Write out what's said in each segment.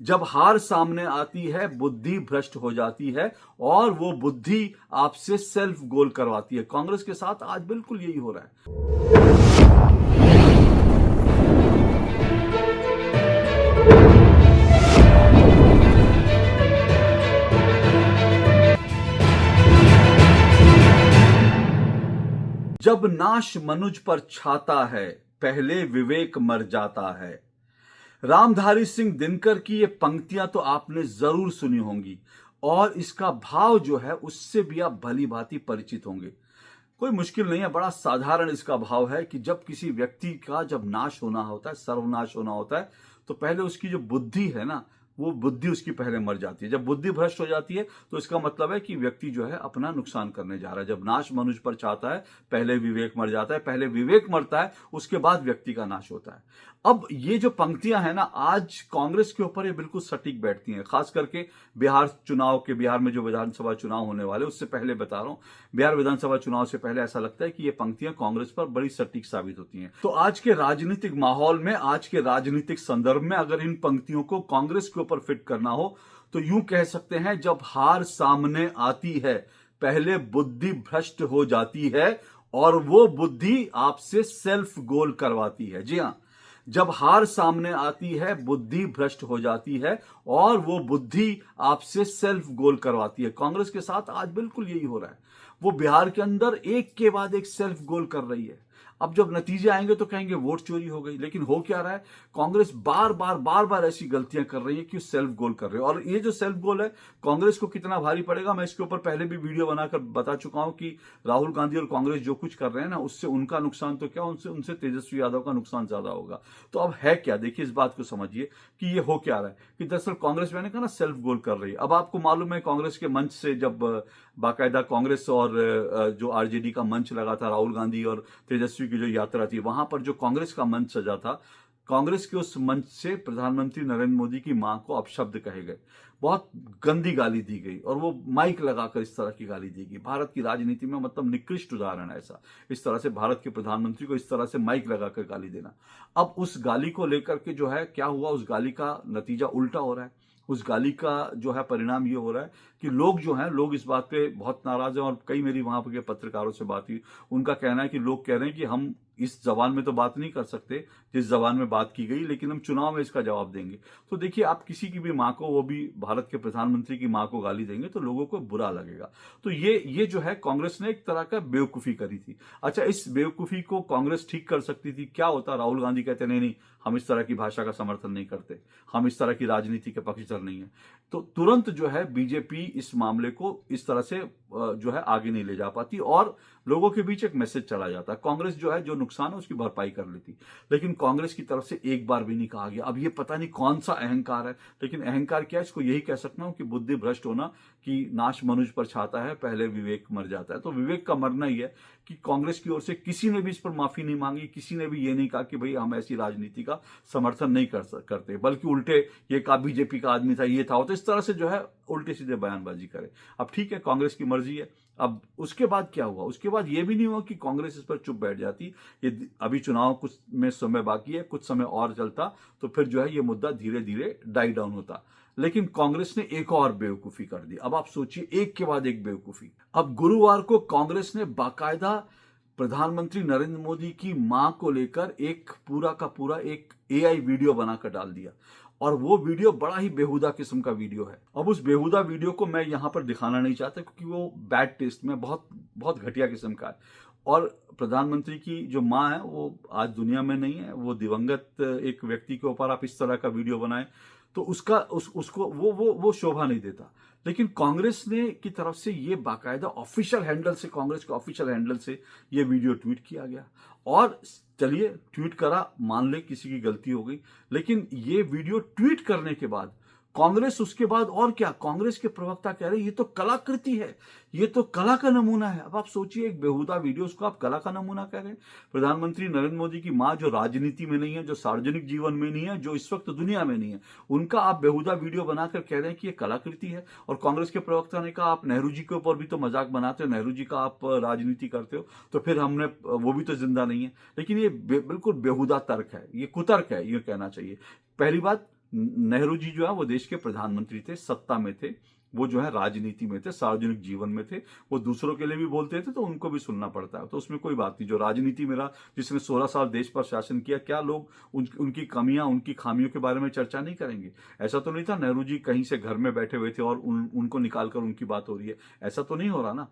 जब हार सामने आती है बुद्धि भ्रष्ट हो जाती है और वो बुद्धि आपसे सेल्फ गोल करवाती है। कांग्रेस के साथ आज बिल्कुल यही हो रहा है। जब नाश मनुज पर छाता है पहले विवेक मर जाता है। रामधारी सिंह दिनकर की ये पंक्तियां तो आपने जरूर सुनी होंगी और इसका भाव जो है उससे भी आप भली भांति परिचित होंगे। कोई मुश्किल नहीं है, बड़ा साधारण इसका भाव है कि जब किसी व्यक्ति का जब नाश होना होता है, सर्वनाश होना होता है, तो पहले उसकी जो बुद्धि है ना, वो बुद्धि उसकी पहले मर जाती है। जब बुद्धि भ्रष्ट हो जाती है तो इसका मतलब है कि व्यक्ति जो है अपना नुकसान करने जा रहा है। जब नाश मनुष्य पर चाहता है पहले विवेक मर जाता है, पहले विवेक मरता है उसके बाद व्यक्ति का नाश होता है। अब ये जो पंक्तियां है ना, आज कांग्रेस के ऊपर ये बिल्कुल सटीक बैठती हैं, खास करके बिहार में जो विधानसभा चुनाव होने वाले, उससे पहले बता रहा हूं, बिहार विधानसभा चुनाव से पहले ऐसा लगता है कि ये पंक्तियां कांग्रेस पर बड़ी सटीक साबित होती हैं। तो आज के राजनीतिक माहौल में, आज के राजनीतिक संदर्भ में अगर इन पंक्तियों को कांग्रेस के ऊपर फिट करना हो तो यूं कह सकते हैं, जब हार सामने आती है पहले बुद्धि भ्रष्ट हो जाती है और वो बुद्धि आपसे सेल्फ गोल करवाती है। जी हां, जब हार सामने आती है बुद्धि भ्रष्ट हो जाती है और वो बुद्धि आपसे सेल्फ गोल करवाती है। कांग्रेस के साथ आज बिल्कुल यही हो रहा है। वो बिहार के अंदर एक के बाद एक सेल्फ गोल कर रही है। अब जब नतीजे आएंगे तो कहेंगे वोट चोरी हो गई, लेकिन हो क्या रहा है, कांग्रेस बार बार ऐसी गलतियां कर रही है कि सेल्फ गोल कर रही है। और ये जो सेल्फ गोल है कांग्रेस को कितना भारी पड़ेगा, मैं इसके ऊपर पहले भी वीडियो बनाकर बता चुका हूं कि राहुल गांधी और कांग्रेस जो कुछ कर रहे हैं ना, उससे उनका नुकसान तो क्या, उनसे तेजस्वी यादव का नुकसान ज्यादा होगा। तो अब है क्या, देखिए इस बात को समझिए कि ये हो क्या रहा है कि दरअसल कांग्रेस, मैंने कहा ना, सेल्फ गोल कर रही है। अब आपको मालूम है कांग्रेस के मंच से जब बाकायदा कांग्रेस और जो आरजेडी का मंच लगा था, राहुल गांधी और तेजस्वी की जो यात्रा थी, वहां पर जो कांग्रेस का मंच सजा था, कांग्रेस के उस मंच से प्रधानमंत्री नरेंद्र मोदी की मां को अपशब्द कहे गए, बहुत गंदी गाली दी गई और वो माइक लगाकर इस तरह की गाली दी गई। भारत की राजनीति में मतलब निकृष्ट उदाहरण है ऐसा, इस तरह से भारत के प्रधानमंत्री को इस तरह से माइक लगाकर गाली देना। अब उस गाली को लेकर के जो है क्या हुआ, उस गाली का नतीजा उल्टा हो रहा है। उस गाली का जो है परिणाम ये हो रहा है कि लोग जो हैं, लोग इस बात पे बहुत नाराज हैं और कई मेरी वहां के पत्रकारों से बात हुई, उनका कहना है कि लोग कह रहे हैं कि हम इस जबान में तो बात नहीं कर सकते जिस जबान में बात की गई, लेकिन हम चुनाव में इसका जवाब देंगे। तो देखिए, आप किसी की भी मां को, वो भी भारत के प्रधानमंत्री की मां को गाली देंगे तो लोगों को बुरा लगेगा। तो ये जो है कांग्रेस ने एक तरह का बेवकूफी करी थी। अच्छा, इस बेवकूफी को कांग्रेस ठीक कर सकती थी। क्या होता, राहुल गांधी कहते नहीं नहीं, हम इस तरह की भाषा का समर्थन नहीं करते, हम इस तरह की राजनीति के पक्षधर नहीं है, तो तुरंत जो है बीजेपी इस मामले को इस तरह से जो है आगे नहीं ले जा पाती और लोगों के बीच एक मैसेज चला जाता। कांग्रेस जो है जो नुकसान है उसकी भरपाई कर लेती, लेकिन कांग्रेस की तरफ से एक बार भी नहीं कहा गया। अब ये पता नहीं कौन सा अहंकार है, लेकिन अहंकार क्या है, इसको यही कह सकता हूं कि बुद्धि भ्रष्ट होना, कि नाश मनुष्य पर छाता है पहले विवेक मर जाता है। तो विवेक का मरना ही है कि कांग्रेस की ओर से किसी ने भी इस पर माफी नहीं मांगी, किसी ने भी ये नहीं कहा कि भाई हम ऐसी राजनीति का समर्थन नहीं करते, बल्कि उल्टे ये कहा बीजेपी का आदमी था, ये था, तो इस तरह से जो है उल्टे सीधे बयानबाजी करे। अब ठीक है, कांग्रेस की मर्जी है। अब उसके बाद क्या हुआ, उसके बाद ये भी नहीं हुआ कि कांग्रेस इस पर चुप बैठ जाती। ये अभी चुनाव कुछ में समय बाकी है, कुछ समय और चलता तो फिर जो है ये मुद्दा धीरे धीरे डाई डाउन होता, लेकिन कांग्रेस ने एक और बेवकूफी कर दी। अब आप सोचिए, एक के बाद एक बेवकूफी। अब गुरुवार को कांग्रेस ने बाकायदा प्रधानमंत्री नरेंद्र मोदी की मां को लेकर एक पूरा का पूरा एक एआई वीडियो बनाकर डाल दिया और वो वीडियो बड़ा ही बेहुदा किस्म का वीडियो है। अब उस बेहुदा वीडियो को मैं यहां पर दिखाना नहीं चाहता क्योंकि वो बैड टेस्ट में बहुत बहुत घटिया किस्म का है और प्रधानमंत्री की जो मां है वो आज दुनिया में नहीं है, वो दिवंगत एक व्यक्ति के ऊपर आप इस तरह का वीडियो बनाए तो उसका उसको वो शोभा नहीं देता। लेकिन कांग्रेस ने की तरफ से ये बाकायदा ऑफिशियल हैंडल से, कांग्रेस के ऑफिशियल हैंडल से ये वीडियो ट्वीट किया गया और चलिए ट्वीट करा, मान ले किसी की गलती हो गई, लेकिन ये वीडियो ट्वीट करने के बाद कांग्रेस उसके बाद और क्या, कांग्रेस के प्रवक्ता कह रहे हैं ये तो कलाकृति है, ये तो कला का नमूना है। अब आप सोचिए, एक बेहुदा वीडियो, उसको आप कला का नमूना कह रहे हैं। प्रधानमंत्री नरेंद्र मोदी की मां जो राजनीति में नहीं है, जो सार्वजनिक जीवन में नहीं है, जो इस वक्त दुनिया में नहीं है, उनका आप बेहुदा वीडियो बनाकर कह रहे हैं कि ये कलाकृति है। और कांग्रेस के प्रवक्ता ने कहा आप नेहरू जी के ऊपर भी तो मजाक बनाते हो, नेहरू जी का आप राजनीति करते हो, तो फिर हमने वो भी तो जिंदा नहीं है। लेकिन ये बिल्कुल बेहुदा तर्क है, ये कुतर्क है, ये कहना चाहिए। पहली बात, नेहरू जी जो है वो देश के प्रधानमंत्री थे, सत्ता में थे, वो जो है राजनीति में थे, सार्वजनिक जीवन में थे, वो दूसरों के लिए भी बोलते थे तो उनको भी सुनना पड़ता है, तो उसमें कोई बात नहीं। जो राजनीति में रहा, जिसने 16 साल देश पर शासन किया, क्या लोग उनकी कमियां, उनकी खामियों के बारे में चर्चा नहीं करेंगे? ऐसा तो नहीं था नेहरू जी कहीं से घर में बैठे हुए थे और उनको निकालकर उनकी बात हो रही है, ऐसा तो नहीं हो रहा ना।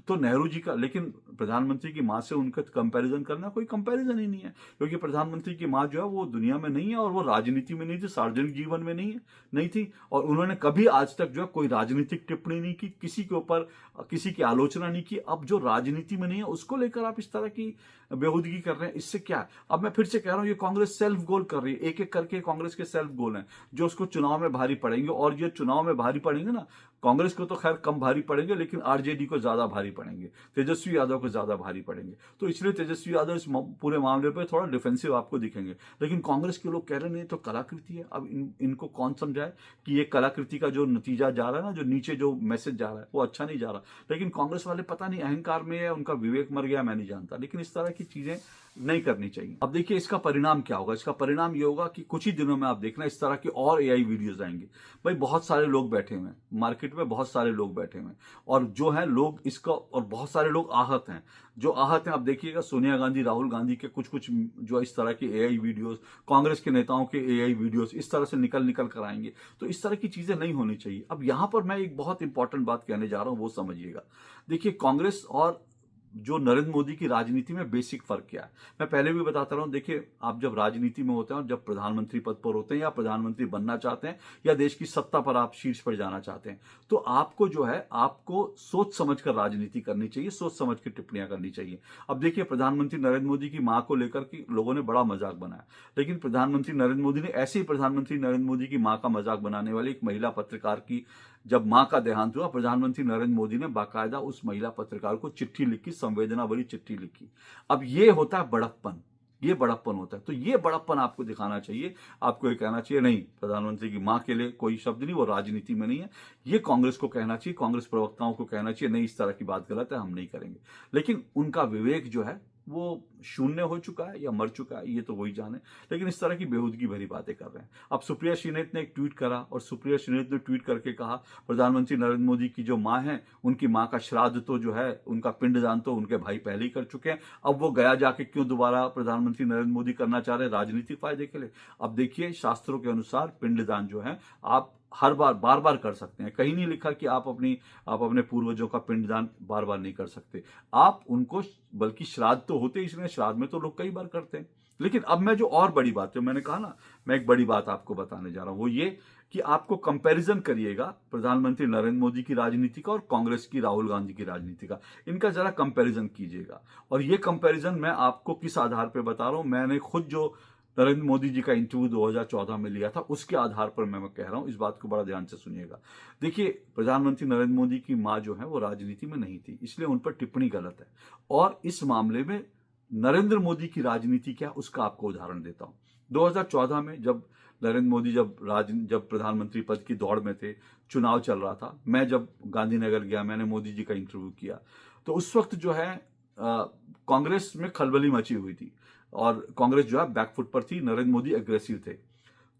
तो नेहरू जी का, लेकिन प्रधानमंत्री की माँ से उनका कंपैरिजन करना कोई कंपैरिजन ही नहीं है, क्योंकि प्रधानमंत्री की माँ जो है वो दुनिया में नहीं है और वो राजनीति में नहीं थी, सार्वजनिक जीवन में नहीं थी, और उन्होंने कभी आज तक जो है कोई राजनीतिक टिप्पणी नहीं की, किसी के ऊपर किसी की आलोचना नहीं की। अब जो राजनीति में नहीं है उसको लेकर आप इस तरह की बेहूदगी कर रहे हैं, इससे क्या है? अब मैं फिर से कह रहा हूं, ये कांग्रेस सेल्फ गोल कर रही है, एक एक करके कांग्रेस के सेल्फ गोल हैं जो उसको चुनाव में भारी पड़ेंगे, और ये चुनाव में भारी पड़ेंगे ना, कांग्रेस को तो खैर कम भारी पड़ेंगे, लेकिन आरजेडी को ज्यादा भारी पड़ेंगे, तेजस्वी यादव को ज्यादा भारी पड़ेंगे। तो इसलिए तेजस्वी यादव इस पूरे मामले पर थोड़ा डिफेंसिव आपको दिखेंगे, लेकिन कांग्रेस के लोग कह रहे नहीं तो कलाकृति है। अब इनको कौन समझाए कि ये कलाकृति का जो नतीजा जा रहा है ना, जो नीचे जो मैसेज जा रहा है वो अच्छा नहीं जा रहा। लेकिन कांग्रेस वाले पता नहीं अहंकार में है, उनका विवेक मर गया, मैं नहीं जानता, लेकिन इस तरह की चीजें नहीं करनी चाहिए। अब देखिए इसका परिणाम क्या होगा। इसका परिणाम ये होगा कि कुछ ही दिनों में आप देखना इस तरह की और एआई वीडियोस आएंगे। भाई बहुत सारे लोग बैठे हुए हैं मार्केट में, बहुत सारे लोग बैठे हुए हैं, और जो है लोग इसका, और बहुत सारे लोग आहत हैं। जो आहत हैं, आप देखिएगा सोनिया गांधी, राहुल गांधी के कुछ कुछ जो इस तरह के एआई वीडियोस, कांग्रेस के नेताओं के एआई वीडियोस इस तरह से निकल कर आएंगे। तो इस तरह की चीजें नहीं होनी चाहिए। अब यहां पर मैं एक बहुत इंपॉर्टेंट बात कहने जा रहा हूं, वो समझिएगा। देखिए कांग्रेस और जो नरेंद्र मोदी की राजनीति में बेसिक फर्क क्या है, मैं पहले भी बताता रहा हूं। देखिए आप जब राजनीति में होते हैं और जब प्रधानमंत्री पद पर होते हैं या प्रधानमंत्री बनना चाहते हैं या देश की सत्ता पर आप शीर्ष पर जाना चाहते हैं, तो आपको जो है आपको सोच समझकर राजनीति करनी चाहिए, सोच समझ के टिप्पणियां करनी चाहिए। अब देखिए प्रधानमंत्री नरेंद्र मोदी की मां को लेकर के लोगों ने बड़ा मजाक बनाया, लेकिन प्रधानमंत्री नरेंद्र मोदी ने, ऐसे ही प्रधानमंत्री नरेंद्र मोदी की मां का मजाक बनाने वाली एक महिला पत्रकार की जब मां का देहांत हुआ, प्रधानमंत्री नरेंद्र मोदी ने बाकायदा उस महिला पत्रकार को चिट्ठी लिखी, संवेदना भरी चिट्ठी लिखी। अब ये होता है बड़प्पन, ये बड़प्पन होता है। तो ये बड़प्पन आपको दिखाना चाहिए, आपको ये कहना चाहिए नहीं, प्रधानमंत्री की मां के लिए कोई शब्द नहीं, वो राजनीति में नहीं है। ये कांग्रेस को कहना चाहिए, कांग्रेस प्रवक्ताओं को कहना चाहिए, नहीं इस तरह की बात गलत है, हम नहीं करेंगे। लेकिन उनका विवेक जो है वो शून्य हो चुका है या मर चुका है, ये तो वही जाने। लेकिन इस तरह की बेहूदगी भरी बातें कर रहे हैं। अब सुप्रिया श्रीनेत ने एक ट्वीट करा, और सुप्रिया श्रीनेत ने ट्वीट करके कहा प्रधानमंत्री नरेंद्र मोदी की जो मां है, उनकी मां का श्राद्ध तो जो है, उनका पिंडदान तो उनके भाई पहले ही कर चुके हैं, अब वो गया जाके क्यों दोबारा प्रधानमंत्री नरेंद्र मोदी करना चाह रहे हैं, राजनीतिक फायदे के लिए। अब देखिए शास्त्रों के अनुसार पिंडदान जो है आप हर बार बार कर सकते हैं, कहीं नहीं लिखा कि आप अपने पूर्वजों का पिंडदान बार बार नहीं कर सकते। आप उनको, बल्कि श्राद्ध तो होते, इसलिए श्राद्ध में तो लोग कई बार करते हैं। लेकिन अब मैं जो और बड़ी बात है, मैंने कहा ना, मैं एक बड़ी बात आपको बताने जा रहा हूं, वो ये कि आपको कंपैरिजन करिएगा प्रधानमंत्री नरेंद्र मोदी की राजनीति का और कांग्रेस की, राहुल गांधी की राजनीति का, इनका जरा कंपैरिजन कीजिएगा। और ये कंपैरिजन मैं आपको किस आधार पर बता रहा हूं, मैंने खुद जो नरेंद्र मोदी जी का इंटरव्यू 2014 में लिया था, उसके आधार पर मैं कह रहा हूं, इस बात को बड़ा ध्यान से सुनिएगा। देखिए प्रधानमंत्री नरेंद्र मोदी की मां जो है वो राजनीति में नहीं थी, इसलिए उन पर टिप्पणी गलत है। और इस मामले में नरेंद्र मोदी की राजनीति क्या, उसका आपको उदाहरण देता हूं। 2014 में जब नरेंद्र मोदी जब प्रधानमंत्री पद की दौड़ में थे, चुनाव चल रहा था, मैं जब गांधीनगर गया, मैंने मोदी जी का इंटरव्यू किया, तो उस वक्त जो है कांग्रेस में खलबली मची हुई थी और कांग्रेस जो है बैकफुट पर थी, नरेंद्र मोदी एग्रेसिव थे।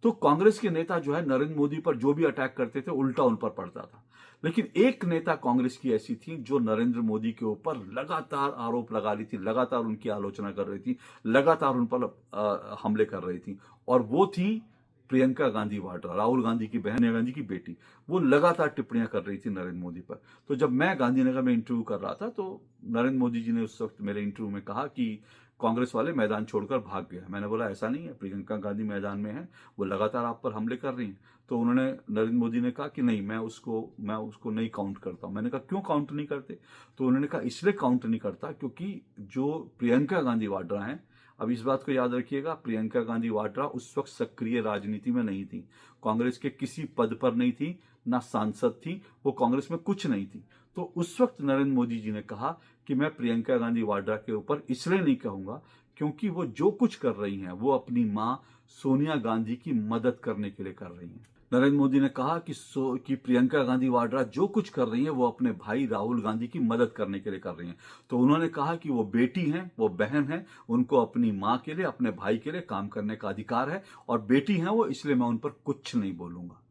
तो कांग्रेस के नेता जो है नरेंद्र मोदी पर जो भी अटैक करते थे उल्टा उन पर पड़ता था। लेकिन एक नेता कांग्रेस की ऐसी थी जो नरेंद्र मोदी के ऊपर लगातार आरोप लगा रही थी, लगातार उनकी आलोचना कर रही थी, लगातार उन पर हमले कर रही थी, और वो थी प्रियंका गांधी वाड्रा, राहुल गांधी की बहन, सोनिया गांधी की बेटी। वो लगातार टिप्पणियां कर रही थी नरेंद्र मोदी पर। तो जब मैं गांधीनगर में इंटरव्यू कर रहा था, तो नरेंद्र मोदी जी ने उस वक्त मेरे इंटरव्यू में कहा कि कांग्रेस वाले मैदान छोड़कर भाग गए। मैंने बोला ऐसा नहीं है, प्रियंका गांधी मैदान में है, वो लगातार आप पर हमले कर रही हैं। तो उन्होंने, नरेंद्र मोदी ने कहा कि नहीं, मैं उसको नहीं काउंट करता हूं। मैंने कहा क्यों काउंट नहीं करते? तो उन्होंने कहा इसलिए काउंट नहीं करता क्योंकि जो प्रियंका गांधी वाड्रा हैं, अब इस बात को याद रखिएगा, प्रियंका गांधी वाड्रा उस वक्त सक्रिय राजनीति में नहीं थी, कांग्रेस के किसी पद पर नहीं थी, ना सांसद थी, वो कांग्रेस में कुछ नहीं थी। तो उस वक्त नरेंद्र मोदी जी ने कहा कि मैं प्रियंका गांधी वाड्रा के ऊपर इसलिए नहीं कहूंगा क्योंकि वो जो कुछ कर रही हैं वो अपनी मां सोनिया गांधी की मदद करने के लिए कर रही हैं। नरेंद्र मोदी ने कहा कि प्रियंका गांधी वाड्रा जो कुछ कर रही है वो अपने भाई राहुल गांधी की मदद करने के लिए कर रही हैं। तो उन्होंने कहा कि वो बेटी हैं, वो बहन हैं, उनको अपनी मां के लिए, अपने भाई के लिए काम करने का अधिकार है और बेटी हैं वो, इसलिए मैं उन पर कुछ नहीं बोलूंगा।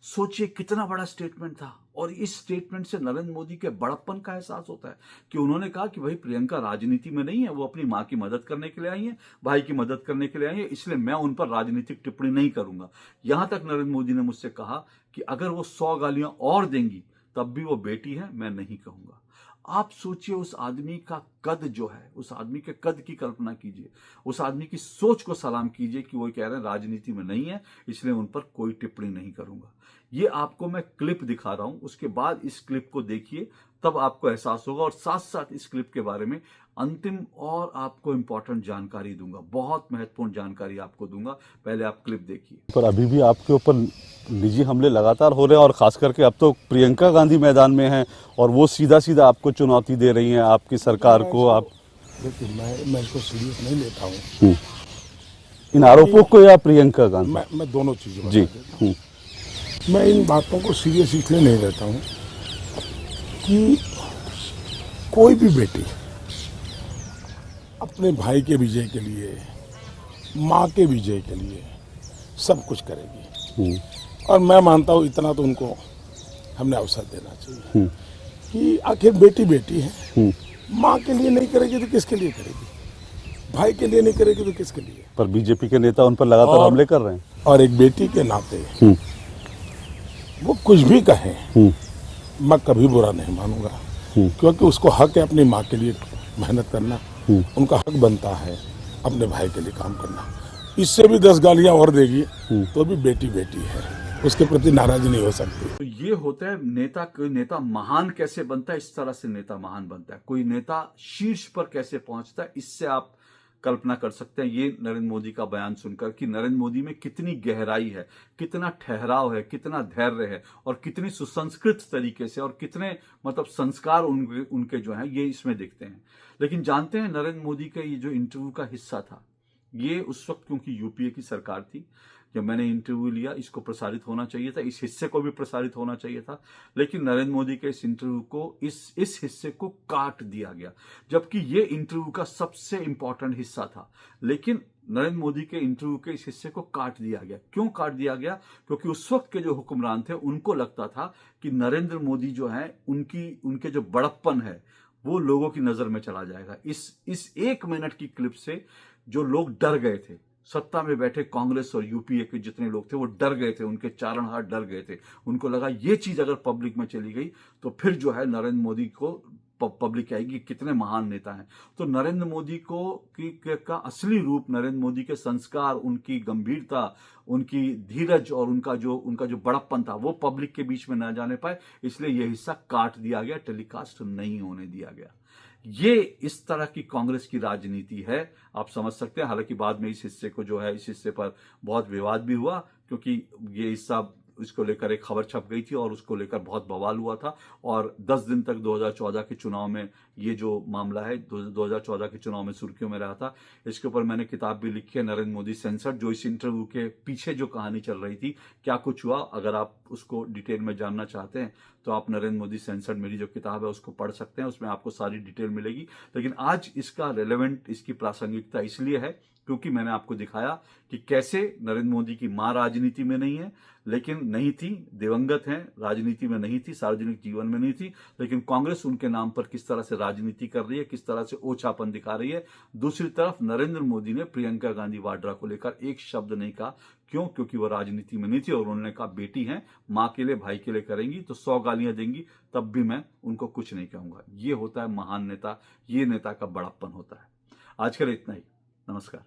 सोचिए कितना बड़ा स्टेटमेंट था। और इस स्टेटमेंट से नरेंद्र मोदी के बड़प्पन का एहसास होता है कि उन्होंने कहा कि भाई प्रियंका राजनीति में नहीं है, वो अपनी मां की मदद करने के लिए आई है, भाई की मदद करने के लिए आई है, इसलिए मैं उन पर राजनीतिक टिप्पणी नहीं करूंगा। यहां तक नरेंद्र मोदी ने मुझसे कहा कि अगर वो 100 गालियां और देंगी तब भी वो बेटी है, मैं नहीं कहूंगा। आप सोचिए उस आदमी का कद जो है, उस आदमी के कद की कल्पना कीजिए, उस आदमी की सोच को सलाम कीजिए कि वो कह रहे हैं राजनीति में नहीं है इसलिए उन पर कोई टिप्पणी नहीं करूंगा। ये आपको मैं क्लिप दिखा रहा हूं, उसके बाद इस क्लिप को देखिए, तब आपको एहसास होगा। और साथ साथ इस क्लिप के बारे में अंतिम और आपको इंपॉर्टेंट जानकारी दूंगा, बहुत महत्वपूर्ण जानकारी आपको दूंगा। पहले आप क्लिप देखिए। पर अभी भी आपके ऊपर निजी हमले लगातार हो रहे हैं और खास करके अब तो प्रियंका गांधी मैदान में हैं और वो सीधा सीधा आपको चुनौती दे रही हैं, आपकी सरकार को। आप देखिए, मैं इसको सीरियस नहीं लेता हूँ, इन आरोपों को या प्रियंका गांधी? मैं दोनों चीजें जी। मैं इन बातों को सीरियस इसलिए नहीं लेता हूँ कि कोई भी बेटी अपने भाई के विजय के लिए, माँ के विजय के लिए सब कुछ करेगी। और मैं मानता हूँ इतना तो उनको हमने अवसर देना चाहिए कि आखिर बेटी बेटी है, माँ के लिए नहीं करेगी तो किसके लिए करेगी, भाई के लिए नहीं करेगी तो किसके लिए। पर बीजेपी के नेता उन पर लगातार हमले कर रहे हैं। और एक बेटी के नाते वो कुछ भी कहें मैं कभी बुरा नहीं मानूंगा, क्योंकि उसको हक है अपनी माँ के लिए मेहनत करना, उनका हक बनता है अपने भाई के लिए काम करना। इससे भी 10 गालियां और देगी तो भी बेटी बेटी है, उसके प्रति नाराज नहीं हो सकती। तो ये होता है नेता। कोई नेता महान कैसे बनता है, इस तरह से नेता महान बनता है। कोई नेता शीर्ष पर कैसे पहुंचता है, इससे आप कल्पना कर सकते हैं ये नरेंद्र मोदी का बयान सुनकर कि नरेंद्र मोदी में कितनी गहराई है, कितना ठहराव है, कितना धैर्य है और कितनी सुसंस्कृत तरीके से और कितने मतलब संस्कार उनके जो हैं ये इसमें दिखते हैं। लेकिन जानते हैं नरेंद्र मोदी का ये जो इंटरव्यू का हिस्सा था, ये उस वक्त क्योंकि यूपीए की सरकार थी जब मैंने इंटरव्यू लिया, इसको प्रसारित होना चाहिए था, इस हिस्से को भी प्रसारित होना चाहिए था, लेकिन नरेंद्र मोदी के इस इंटरव्यू को इस हिस्से को काट दिया गया, जबकि ये इंटरव्यू का सबसे इंपॉर्टेंट हिस्सा था। लेकिन नरेंद्र मोदी के इंटरव्यू के इस हिस्से को काट दिया गया। क्यों काट दिया गया? क्योंकि उस वक्त के जो हुक्मरान थे उनको लगता था कि नरेंद्र मोदी जो है उनके जो बड़प्पन है वो लोगों की नजर में चला जाएगा। इस 1 मिनट की क्लिप से जो लोग डर गए थे, सत्ता में बैठे कांग्रेस और यूपीए के जितने लोग थे वो डर गए थे, उनके चारण हाथ डर गए थे। उनको लगा ये चीज अगर पब्लिक में चली गई तो फिर जो है नरेंद्र मोदी को पब्लिक आएगी कितने महान नेता हैं। तो नरेंद्र मोदी का असली रूप, नरेंद्र मोदी के संस्कार, उनकी गंभीरता, उनकी धीरज और उनका जो बड़प्पन था वो पब्लिक के बीच में न जाने पाए, इसलिए यह हिस्सा काट दिया गया, टेलीकास्ट नहीं होने दिया गया। ये इस तरह की कांग्रेस की राजनीति है, आप समझ सकते हैं। हालांकि बाद में इस हिस्से पर बहुत विवाद भी हुआ, क्योंकि ये हिस्सा, इसको लेकर एक खबर छप गई थी और उसको लेकर बहुत बवाल हुआ था। और 10 दिन तक 2014 के चुनाव में ये जो मामला है 2014 के चुनाव में सुर्खियों में रहा था। इसके ऊपर मैंने किताब भी लिखी है, नरेंद्र मोदी सेंसर्ड, जो इस इंटरव्यू के पीछे जो कहानी चल रही थी, क्या कुछ हुआ, अगर आप उसको डिटेल में जानना चाहते हैं तो आप नरेंद्र मोदी सेंसर्ड मेरी जो किताब है उसको पढ़ सकते हैं, उसमें आपको सारी डिटेल मिलेगी। लेकिन आज इसका रेलेवेंट, इसकी प्रासंगिकता इसलिए है क्योंकि मैंने आपको दिखाया कि कैसे नरेंद्र मोदी की मां राजनीति में नहीं है, लेकिन नहीं थी, दिवंगत हैं, राजनीति में नहीं थी, सार्वजनिक जीवन में नहीं थी, लेकिन कांग्रेस उनके नाम पर किस तरह से राजनीति कर रही है, किस तरह से ओछापन दिखा रही है। दूसरी तरफ नरेंद्र मोदी ने प्रियंका गांधी वाड्रा को लेकर एक शब्द नहीं कहा। क्यों? क्योंकि वो राजनीति में नहीं थी और उन्होंने कहा बेटी हैं, मां के लिए, भाई के लिए करेंगी तो 100 गालियां देंगी तब भी मैं उनको कुछ नहीं कहूंगा। ये होता है महान नेता, ये नेता का बड़प्पन होता है। आज के लिए इतना ही, नमस्कार।